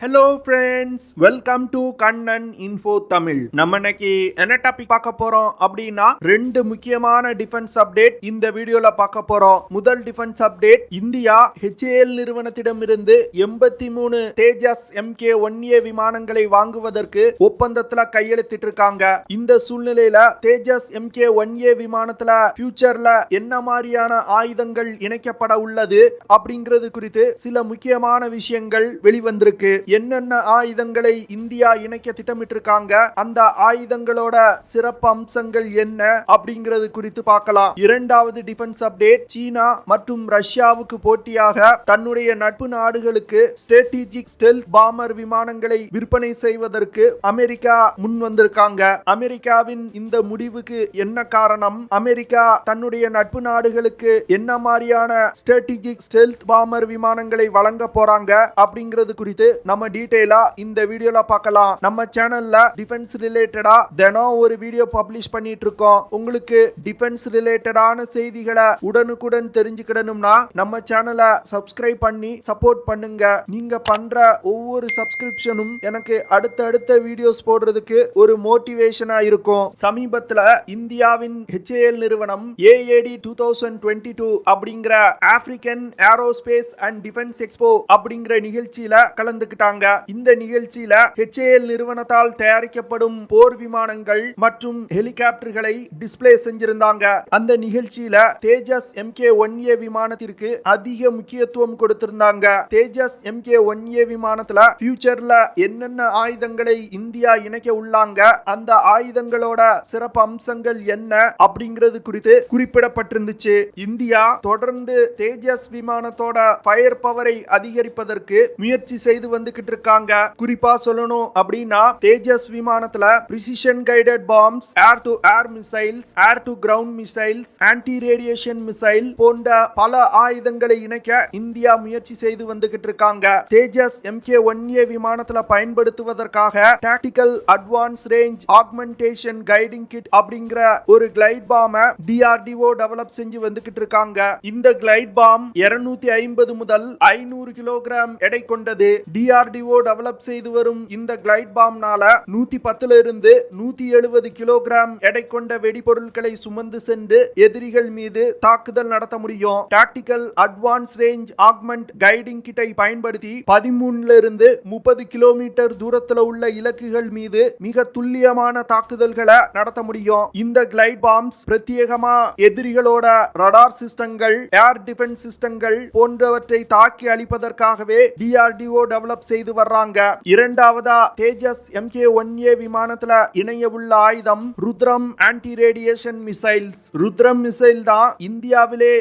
Hello friends, welcome to Kannan info Tamil. நம்ம இன்னைக்கு என்ன டாபிக் பார்க்க போறோம் அப்படின்னா ரெண்டு முக்கியமான டிஃபென்ஸ் அப்டேட் இந்த வீடியோல பார்க்க போறோம். முதல் டிஃபென்ஸ் அப்டேட், இந்தியா HAL நிறுவனத்திடமிருந்து 83 தேஜஸ் Mk1a விமானங்களை வாங்குவதற்கு ஒப்பந்தத்துல கையெழுத்திட்டு இருக்காங்க. இந்த சூழ்நிலையில தேஜஸ் Mk1a விமானத்துல ஃபியூச்சர்ல என்ன மாதிரியான ஆயுதங்கள் இணைக்கப்பட உள்ளது அப்படிங்கிறது குறித்து சில முக்கியமான விஷயங்கள் வெளிவந்திருக்கு. என்னென்ன ஆயுதங்களை இந்தியா இணைக்க திட்டமிட்டிருக்காங்க, அந்த ஆயுதங்களோட சிறப்பு அம்சங்கள் என்ன அப்படிங்கிறது குறித்து பார்க்கலாம். இரண்டாவது டிஃபென்ஸ் அப்டேட், சீனா மற்றும் ரஷ்யாவுக்கு போட்டியாக தன்னுடைய நட்பு நாடுகளுக்கு ஸ்ட்ராட்டஜிக் ஸ்டெல்த் பாமர் விமானங்களை விற்பனை செய்வதற்கு அமெரிக்கா முன் வந்திருக்காங்க. அமெரிக்காவின் இந்த முடிவுக்கு என்ன காரணம், அமெரிக்கா தன்னுடைய நட்பு நாடுகளுக்கு என்ன மாதிரியான ஸ்ட்ராட்டஜிக் ஸ்டெல்த் பாமர் விமானங்களை வழங்க போறாங்க அப்படிங்கிறது குறித்து நம்ம டீடைலா இந்த வீடியோல பார்க்கலாம். நம்ம சேனல்ல டிஃபென்ஸ் ரிலேட்டடா தினம் ஒரு வீடியோ பப்ளிஷ் பண்ணிட்டு இருக்கோம். உங்களுக்கு டிஃபென்ஸ் ரிலேட்டடான செய்திகளை உடனுக்குடன் தெரிஞ்சுக்கிடணும்னா நம்ம சேனலை சப்ஸ்கிரைப் பண்ணி சப்போர்ட் பண்ணுங்க. நீங்க பண்ற ஒவ்வொரு சப்ஸ்கிரிப்ஷனும் எனக்கு அடுத்த வீடியோஸ் போடுறதுக்கு ஒரு மோட்டிவேஷனா இருக்கும். சமீபத்துல இந்தியாவின் HAL நிறுவனம் AAD 2022 அப்படிங்கிற African aerospace and defence expo அப்படிங்கிற நிகழ்ச்சியில கலந்துக்கிட்டாங்க. இந்த நிகழ்ச்சியில HAL நிறுவனத்தால் தயாரிக்கப்படும் போர் விமானங்கள் மற்றும் ஹெலிகாப்டர்களை டிஸ்ப்ளே செஞ்சிருந்தாங்க. அந்த நிகழ்ச்சியில தேஜஸ் Mk1a விமானத்திற்கு அதிக முக்கியத்துவம் கொடுத்திருந்தாங்க. தேஜஸ் Mk1a விமானத்துல ஃபியூச்சர்ல என்னென்ன ஆயுதங்களை இந்தியா இணைக்க உள்ளாங்க, அந்த ஆயுதங்களோட சிறப்பு அம்சங்கள் என்ன அப்படிங்கிறது குறித்து குறிப்பிடப்பட்டிருந்துச்சு. இந்தியா தொடர்ந்து தேஜஸ் விமானத்தோட ஃபயர் பவரை அதிகரிப்பதற்கு முயற்சி செய்து வந்துகிட்டு இருக்காங்க. குறிப்பா சொல்லணும் அப்படின்னா தேஜஸ் விமானத்துல precision guided bombs, air to air missiles, air to ground missiles, anti radiation missile போன்ற பல ஆயுதங்களை இணைக்க இந்தியா முயற்சி செய்து வந்துகிட்டு இருக்காங்க. தேஜஸ் Mk1a விமானத்துல பயன்படுத்துவதற்காக tactical advance range augmentation guiding kit அப்படிங்கிற ஒரு கிளைட் பாம் DRDO டெவலப் செஞ்சு வந்துகிட்டு இருக்காங்க. இந்த கிளைட் பாம் 250 முதல் 500 கிலோகிராம் எடை கொண்டது. DRDO டெவலப் செய்து வரும் இந்த கிளைட் பாம்னால 110 இருந்து 170 கிலோகிராம் எடை கொண்ட வெடிபொருட்களை சுமந்து சென்று எதிரிகள் மீது தாக்குதல் நடத்த முடியும். Tactical advance range augment guiding கிட்டை பயன்படுத்தி 13 இருந்து 30 கிலோமீட்டர் தூரத்தில் உள்ள இலக்குகள் மீது மிக துல்லியமான தாக்குதல்களை நடத்த முடியும். இந்த கிளைட் பாம்ஸ் பிரத்யேகமா எதிரிகளோட ரடார் சிஸ்டங்கள், ஏர் டிஃபென்ஸ் சிஸ்டங்கள் போன்றவற்றை தாக்கி அழிப்பதற்காகவே DRDO டெவலப் செய்து வர்றாங்க. இரண்டாவதா தேஜஸ் Mk1a விமானத்துல இணைய உள்ள ஆயுதம் Rudram anti radiation missiles. Rudram missile தான் இந்தியாவிலே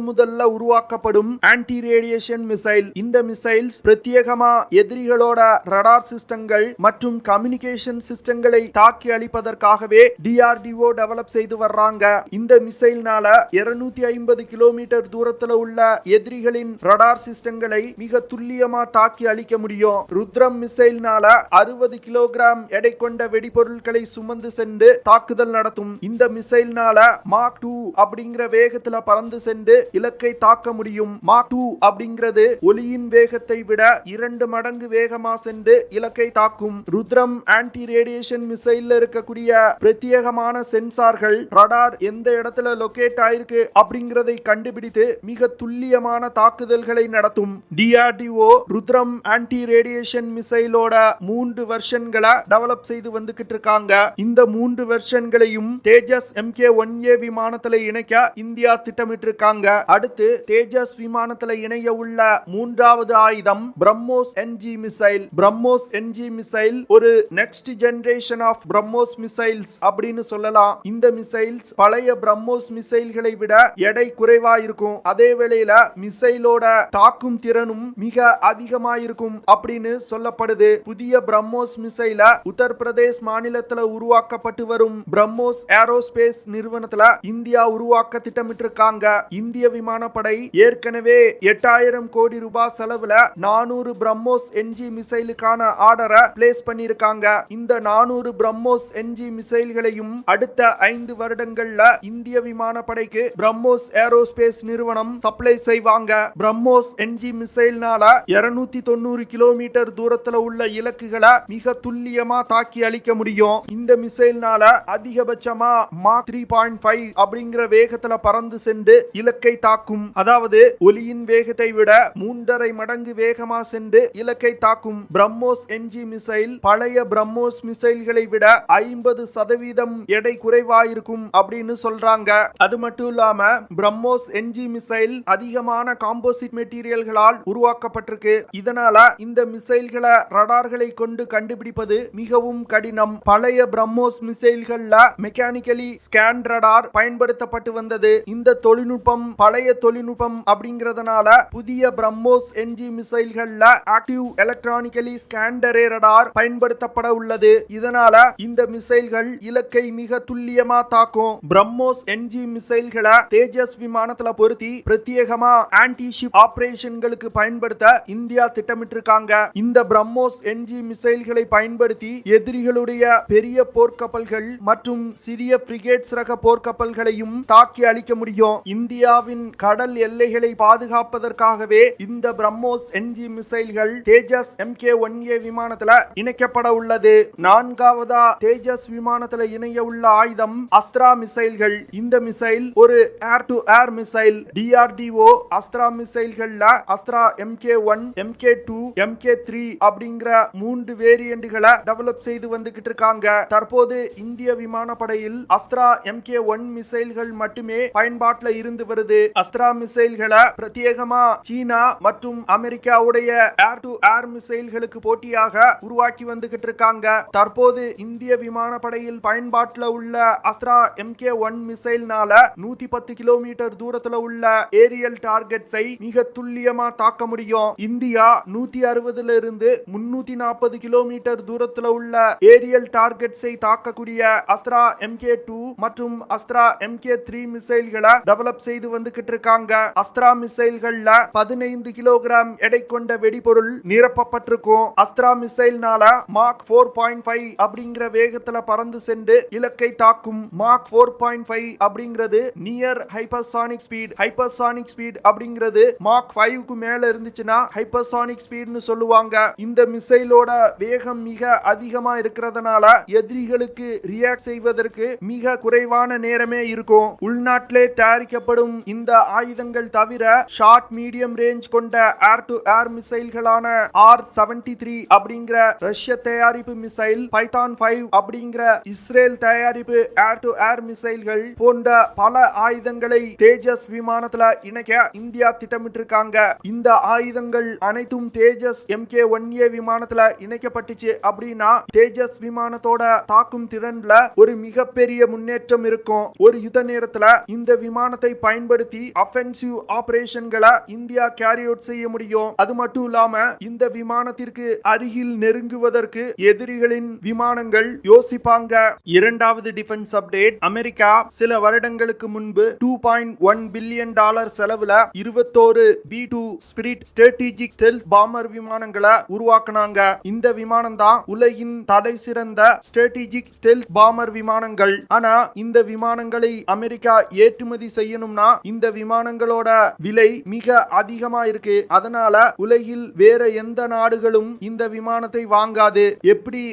முதல்ல உருவாக்கப்படும் ஆன்டி ரேடியேஷன் மிசைல். இந்த மிசைல்ஸ் பிரத்யேகமா எதிரிகளோட ரடார் சிஸ்டங்கள் மற்றும் கம்யூனிகேஷன் சிஸ்டங்களை தாக்கி அழிப்பதற்காகவே DRDO டெவலப் செய்து வர்றாங்க. இந்த மிசைல்னால 250 கிலோமீட்டர் தூரத்துல உள்ள எதிரிகளின் ரடார் சிஸ்டங்களை மிக துல்லியமா தாக்கி அழிக்க முடியும். ருத்ரம் மிசைல்னால 60 கிலோகிராம் எடை கொண்ட வெடிபொருட்களை சுமந்து சென்று தாக்குதல் நடத்தும். இந்த மிசைல்னால மாக் 2 அப்படிங்கிற வேகத்துல பறந்து சென்று இலக்கை தாக்க முடியும். மாக் 2 அப்படிங்கிறது ஒலியின் வேகத்தை விட 2 மடங்கு வேகமா சென்று இலக்கை தாக்கும். ருத்ரம் ஆன்டி ரேடியேஷன் மிசைல்ல இருக்கக்கூடிய பிரத்யேகமான சென்சார்கள் ரடார் எந்த இடத்துல லொகேட் ஆயிருக்கு அப்படிங்கறதை கண்டுபிடித்து மிக துல்லியமான தாக்குதல்களை நடத்தும். DRDO ருத்ரம் ஆன்டி ரேடியேஷன் மிசைலோட 3 வெர்ஷன்களை டெவலப் செய்து வந்துகிட்டு இருக்காங்க. இந்த 3 வெர்ஷன்களையும் தேஜஸ் Mk1a விமானத்துல இணைக்க இந்தியா திட்டமிட்டு இருக்காங்க. அடுத்து தேஜஸ் விமானத்துல இணைய உள்ள மூன்றாவது ஆயுதம் BrahMos NG missile. BrahMos NG missile ஒரு next generation of BrahMos missiles அப்படின்னு சொல்லலாம். இந்த மிசைல்ஸ் பழைய பிரம்மோஸ் மிசைல்களை விட எடை குறைவா இருக்கும். அதே வேளையில மிசைலோட தாக்கும் திறனும் மிக அதிகமா இருக்கும் அப்படின்னு சொல்லப்படுது. புதிய பிரம்மோஸ் மிசைல உத்தரப்பிரதேஷ் மாநிலத்துல உருவாக்கப்பட்டு வரும் பிரம்மோஸ் ஏரோஸ்பேஸ் நிறுவனத்துல இந்தியா உருவாக்க திட்டமிட்டிருக்காங்க. இந்திய விமானப்படை ஏற்கனவே 8000 கோடி ரூபாய் செலவுல 400 பிரம்மோஸ் NG மிசைலுக்கான ஆர்டரை பிளேஸ் பண்ணிருக்காங்க. இந்த 400 பிரம்மோஸ் NG மிசைல்களையும் அடுத்த 5 வருடங்கள்ல இந்திய விமானப்படைக்கு பிரம்மோஸ் ஏரோஸ்பேஸ் நிறுவனம் சப்ளை செய்வாங்க. பிரம்மோஸ் NG மிசைல்னால 290 கிலோ கிலோமீட்டர் தூரத்துல உள்ள இலக்குகளை மிக துல்லியமா தாக்கி அழிக்க முடியும். இந்த மிசைல்னால அதிகபட்சமா மாக் 3.5 அப்படிங்கிற வேகத்துல பறந்து சென்று இலக்கை தாக்கும். அதாவது ஒலியின் வேகத்தை விட 3.5 மடங்கு வேகமா சென்று இலக்கை தாக்கும். பிரம்மோஸ் என்ஜி மிசைல் பழைய பிரம்மோஸ் மிசைல்களை விட 50% எடை குறைவாயிருக்கும் அப்படின்னு சொல்றாங்க. அது மட்டும் இல்லாம பிரம்மோஸ் என்ஜி மிசைல் அதிகமான காம்போசிட் மெட்டீரியல்களால் உருவாக்கப்பட்டிருக்கு. இதனால இந்த மிசைல்களை ரடார்களை கொண்டு கண்டுபிடிப்பது மிகவும் கடினம். பழைய பிரம்மோஸ் மிசைல்கள்ல மெக்கானிக்கலி ஸ்கேன் ரடார் பயன்படுத்தப்பட்டு வந்தது. இந்த தொழில்நுட்பம் பழைய தொழில்நுட்பம் அப்படிங்கறதுனால புதிய பிரம்மோஸ் என்ஜி மிசைல்கள்ல active electronically scanned array radar பயன்படுத்தப்பட உள்ளது. இதனால இந்த மிசைல்கள் இலக்கை மிக துல்லியமா தாக்கும். பிரம்மோஸ் என்ஜி மிசைல்களை தேஜஸ் விமானத்துல பொருத்தி பிரத்யேகமா ஆன்டி ஷிப் ஆபரேஷன்களுக்கு பயன்படுத்த இந்தியா திட்டமிட்டிருக்காங்க. இந்த பிரம்மோஸ் என்ஜி மிசைல்களை பயன்படுத்தி எதிரிகளுடைய பெரிய போர்க்கப்பல்கள் மற்றும் சிறிய பிரிகேட்ஸ் ரக போர்க்கப்பல்களையும் தாக்கி அழிக்க முடியும். இந்தியாவின் கடல் எல்லைகளை பாதுகாப்பதற்காகவே இந்த பிரம்மோஸ் என்ஜி மிசைல்கள் தேஜஸ் Mk1a விமானத்துல இணைக்கப்பட உள்ளது. நான்காவதா தேஜஸ் விமானத்துல இணைய உள்ள ஆயுதம் அஸ்த்ரா மிசைல்கள். இந்த மிசைல் ஒரு air to air missile. DRDO Astra மிசைல்கள்ல அஸ்த்ரா Mk1, Mk2, Mk3 அப்படிங்கிற 3 வேரியண்ட்களை டெவலப் செய்து வந்துகிட்டு இருக்காங்க. தற்போது இந்திய விமானப்படையில் அஸ்த்ரா Mk1 மிசைல்கள் மட்டுமே பயன்பாட்டில் இருந்து வருது. அஸ்த்ரா மிசைல்களை பிரத்யேகமா சீனா மற்றும் அமெரிக்காவுடைய ஏர் டு ஏர் மிசைல்களுக்கு போட்டியாக உருவாக்கி வந்துகிட்டு இருக்காங்க. தற்போது இந்திய விமானப்படையில் பயன்பாட்டில் உள்ள அஸ்த்ரா Mk1 மிசைல்னால 110 கிலோமீட்டர் தூரத்துல உள்ள ஏரியல் டார்கெட்ஸை மிக துல்லியமா தாக்க முடியும். இந்தியா 160 இருந்து 340 கிலோமீட்டர் தூரத்துல உள்ள ஏரியல் டார்கெட்ஸை தாக்கக்கூடிய அஸ்த்ரா Mk2 மற்றும் அஸ்த்ரா Mk3 மிசைல்களை டெவலப் செய்து வந்துகிட்டு இருக்காங்க. அஸ்த்ரா மிசைல்கள்ல 15 கிலோகிராம் எடை கொண்ட வெடிபொருள் நிரப்பப்பட்டிருக்கும். அஸ்த்ரா மிசைல்னால மாக் 4.5 அப்படிங்கிற வேகத்துல பறந்து சென்று இலக்கை தாக்கும். மாக் 4.5 அப்படிங்கிறது near hypersonic speed. Hypersonic speed அப்படிங்கிறது மாக் 5க்கு மேல இருந்துச்சுன்னா ஹைப்பர்சானிக் ஸ்பீட்னு சொல்லுவாங்க. இந்த மிசைலோட வேகம் மிக அதிகமா இருக்கிறதுனால எதிரிகளுக்கு ரியாக்ட் செய்வதற்கு மிக குறைவான நேரமே இருக்கும். உள்நாட்டிலே தயாரிக்கப்படும் இந்த ஆயுதங்கள் தவிர ஷார்ட் மீடியம் ரேஞ்ச் கொண்ட ஏர் டு ஏர் மிசைல்களான R-73 அப்படிங்கிற ரஷ்ய தயாரிப்பு மிசைல், பைத்தான் 5 அப்படிங்கிற இஸ்ரேல் தயாரிப்பு ஏர் டு ஏர் மிசைல்கள் போன்ற பல ஆயுதங்களை தேஜஸ் விமானத்துல இணைக்க இந்தியா திட்டமிட்டிருக்காங்க. இந்த ஆயுதங்கள் அனைத்தும் தேஜஸ் Mk1a விமானத்துல இணைக்கப்பட்டுச்சு அப்படின்னா தேஜஸ் விமானத்தோட தாக்கும் திறன்ல ஒரு மிகப்பெரிய முன்னேற்றம் இருக்கும். ஒரு யுத்த நேரத்துல இந்த விமானத்தை பயன்படுத்தி அஃபென்சிவ் ஆபரேஷன்களை இந்தியா கேரி அவுட் செய்ய முடியும். அது மட்டும் இல்லாம இந்த விமானத்திற்கு அருகில் நெருங்குவதற்கு எதிரிகளின் விமானங்கள் யோசிப்பாங்க. இரண்டாவது டிஃபென்ஸ் அப்டேட். அமெரிக்கா சில வருடங்களுக்கு முன்பு $2.1 பில்லியன் செலவுல 21 B2 ஸ்பிரிட் ஸ்ட்ராட்டஜிக் ஸ்டெல்த் பாம்பர் விமானங்களை உருவாக்குனாங்க. இந்த விமானம் தான் உலகின் தலை சிறந்த ஸ்ட்ராட்டஜிக் ஸ்டெல்த் பாம்பர் விமானங்கள். ஆனா இந்த விமானங்களை அமெரிக்கா ஏற்றுமதி செய்யணும்னா இந்த விமானங்களோட விலை மிக அதிகமா இருக்கு. அதனால உலகில் வேற எந்த நாடுகளும் இந்த விமானத்தை வாங்காது. எப்படி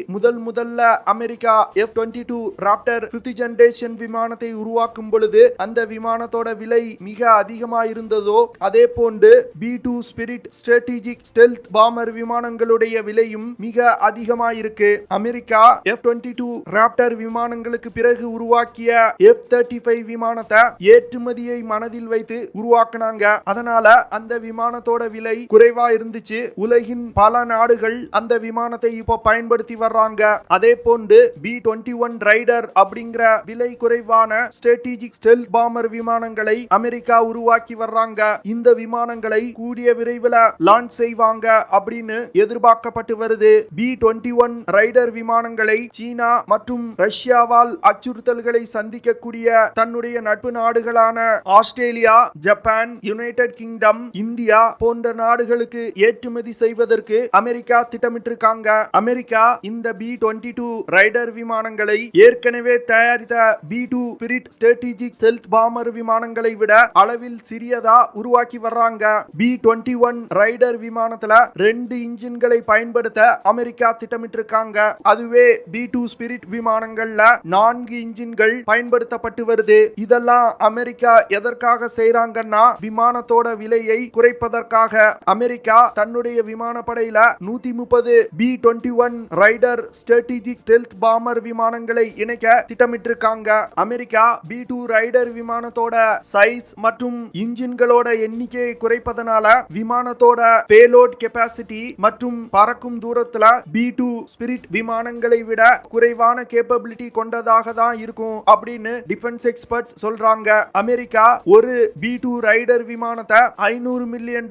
முதல்ல America F-22 raptor 5th generation விமானத்தை உருவாக்கும் பொழுது அந்த விமானத்தோட விலை மிக அதிகமா இருந்ததோ அதே போன்று B2 ஸ்பிரிட் ஸ்ட்ராட்டஜிக் ஸ்டெல்த் பாம்பர் விமானங்களுடைய விலையும் மிக அதிகமா இருக்கு. அமெரிக்கா F-22 ராப்டர் விமானங்களுக்கு பிறகு உருவாக்கிய F-35 விமானத்தை ஏற்றுமதியை மனதில் வைத்து உருவாக்குனாங்க. அதனால அந்த விமானத்தோட விலை குறைவா இருந்துச்சு. உலகின் பல நாடுகள் அந்த விமானத்தை இப்போ பயன்படுத்தி வர்றாங்க. அதே போன்று B-21 ரைடர் அப்படிங்கிற விலை குறைவான ஸ்ட்ராட்டஜிக் ஸ்டெல்த் பாம்பர் விமானங்களை அமெரிக்கா உருவாக்கி வர்றாங்க. இந்த விமானங்களை கூடிய விரைவில் லான்ச் செய்வாங்க அப்படின்னு எதிர்பார்க்கப்பட்டு வருது. B-21 ரைடர் விமானங்களை சீனா மற்றும் ரஷ்யாவால் அச்சுறுத்தல்களை சந்திக்கக்கூடிய தன்னுடைய நட்பு நாடுகளான Australia, Japan, United kingdom, India போன்ற நாடுகளுக்கு ஏற்றுமதி செய்வதற்கு அமெரிக்கா திட்டமிட்டிருக்காங்க. அமெரிக்கா இந்த B-22 ரைடர் விமானங்களை ஏற்கனவே தயாரித்த B2 ஸ்பிரிட் ஸ்ட்ராட்டஜிக் ஸ்டெல்த் பாம்பர் விமானங்களை விட அளவில் சிறியதா உருவாக்கி வர்றாங்க. B-21 ரைடர் விமானத்துல 2 இன்ஜின்களை பயன்படுத்த அமெரிக்கா திட்டமிட்டிருக்காங்க. அதுவே B2 ஸ்பிரிட் விமானங்கள்ல 4 இன்ஜின்கள் பயன்படுத்தப்பட்டு வருது. இதெல்லாம் அமெரிக்கா எதற்காக செய்றாங்கன்னா விமானத்தோட விலையை குறைப்பதற்காக. அமெரிக்கா தன்னுடைய விமானப்படையில 130 B-21 raider strategic stealth bomber விமானங்களை இணைக்க திட்டமிட்டிருக்காங்க. அமெரிக்கா B-2 ரைடர் விமானத்தோட சைஸ் மற்றும் இன்ஜின்களோட எண்ணிக்கையை குறைப்பதனால விமானத்தோட பேலோட் கெபாசிட்டி மற்றும் பறக்கும் தூரத்துல B-2 ஸ்பிரிட் விமானங்களை விட குறைவான கேப்பபிலிட்டி கொண்டதாக தான் இருக்கும் அப்படின்னு டிஃபென்ஸ் எக்ஸ்பர்ட்ஸ் சொல்றாங்க. அமெரிக்கா ஒரு B-2 ரைடர் விமானத்தை $500 மில்லியன்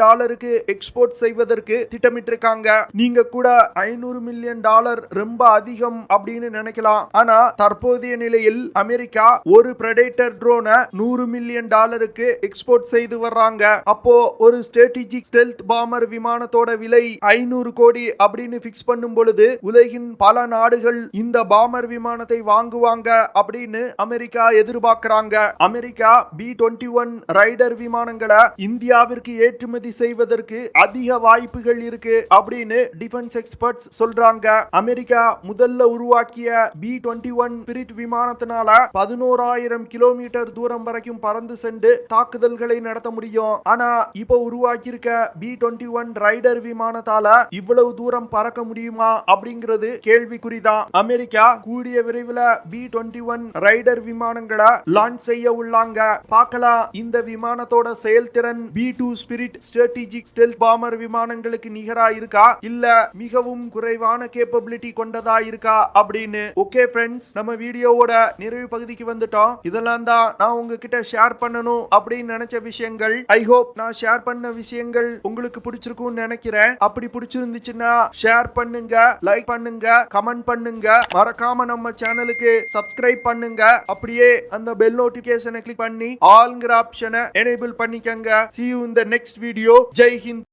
எக்ஸ்போர்ட் செய்வதற்கு திட்டமிட்டிருக்காங்க. நீங்க கூட $500 மில்லியன் ரொம்ப அதிகம் அப்படின்னு நினைக்கலாம். ஆனா தற்போதைய நிலையில் அமெரிக்கா ஒரு பிரெடேட்டர் ட்ரோனை $100 மில்லியன் எக்ஸ்போர்ட் செய்து வர்றாங்க. அப்போ ஒரு ஸ்ட்ராட்டஜிக் ஸ்டெல்த் பாமர் விமானத்தோட விலை 500 கோடி அப்படின்னு பிக்ஸ் பண்ணும் பொழுது உலகின் பல நாடுகள் இந்த பாமர் விமானத்தை வாங்குவாங்க அப்படின்னு அமெரிக்கா எதிர்பார்க்கிறாங்க. அமெரிக்கா B-21 ரைடர் விமானங்களை இந்தியாவிற்கு ஏற்றுமதி செய்வதற்கு அதிக வாய்ப்புகள் இருக்கு அப்படின்னு டிஃபென்ஸ் எக்ஸ்பர்ட்ஸ் சொல்றாங்க. அமெரிக்கா முதல்ல உருவாக்கிய B-21 ஸ்பிரிட் விமானத்தினால 11,000 கிலோமீட்டர் தூரம் வரைக்கும் பறந்து சென்று தாக்குதல்களை நடத்த முடியும். ஆனா இப்போ உருவாக்கி இருக்க B-21 ரைடர் விமானத்தால இவ்வளவு தூரம் பறக்க முடியுமா அப்படிங்கிறது கேள்விக்குறிதான். அமெரிக்கா கூடிய விரைவில் B-21 ரைடர் விமானங்களை லான்ச் செய்ய உள்ளாங்க. பார்க்கலாம் இந்த விமானத்தோட செயல்திறன் B-2 spirit strategic stealth bomber விமானங்களுக்கு நிகரா இருக்கா இல்ல மிகவும் குறைவான கேப்பபிலிட்டி கொண்டதா இருக்கா அப்படின்னு. ஓகே ஃப்ரெண்ட்ஸ், நம்ம வீடியோவோட நிறைவு பகுதிக்கு வந்துட்டோம். இதெல்லாம் தான் நான் உங்ககிட்ட ஷேர் பண்ணணும் அப்படின்னு நினைச்ச விஷயங்கள். ஐ ஹோப் நான் ஷேர் பண்ண விஷயங்கள் உங்களுக்கு பிடிச்சிருக்கும்னு நினைக்கிறேன். அப்படி பிடிச்சிருந்துச்சுன்னா ஷேர் பண்ணுங்க, லைக் பண்ணுங்க, கமெண்ட் பண்ணுங்க. மறக்காம நம்ம சேனலுக்கு சப்ஸ்கிரைப் பண்ணுங்க. அப்படியே அந்த பெல் நோட்டிபிகேஷனை கிளிக் பண்ணி ஆல்ங்கிற ஆப்ஷனை எனேபிள் பண்ணிக்கங்க. See you in the next video. Jai Hind.